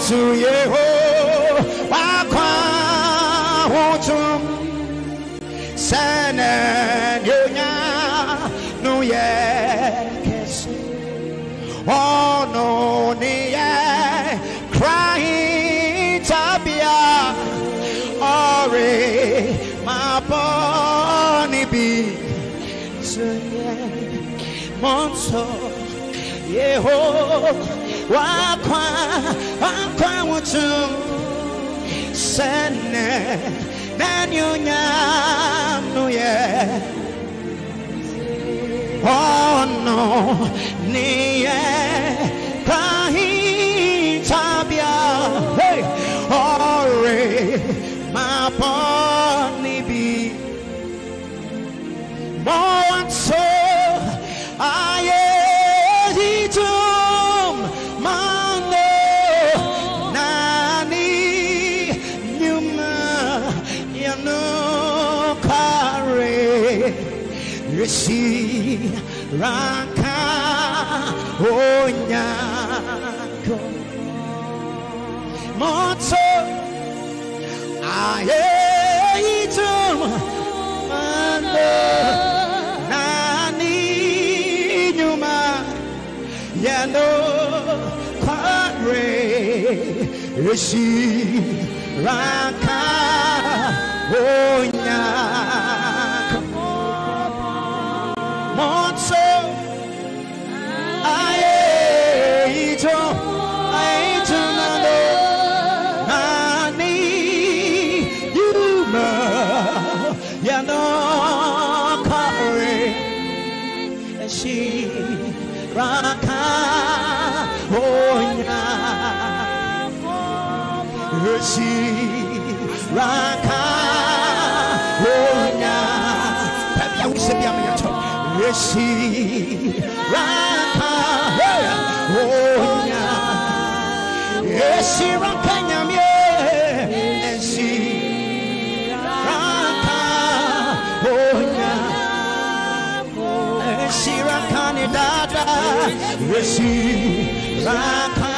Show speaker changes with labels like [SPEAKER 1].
[SPEAKER 1] Monto Yehowa Akwan Sana Nyonya Nuye Kesi Oh no Niye Crying Tabia Ore My Bonnie Be Monto Yehowa Akwan Sana Nyonya Nuye Oh no Niye Crying Tabia Hey Ore My Bonnie Be Monto Dwom Mano Nani Nyuma Yano Kare Rishi Raka Onyako Monto Dwom Mano Yano Kare Rishi Raka Onyako Monto Nani Yuma Yano Kare Rishi Raka Rishi Raka Rishi Raka Rishi Raka Rishi Raka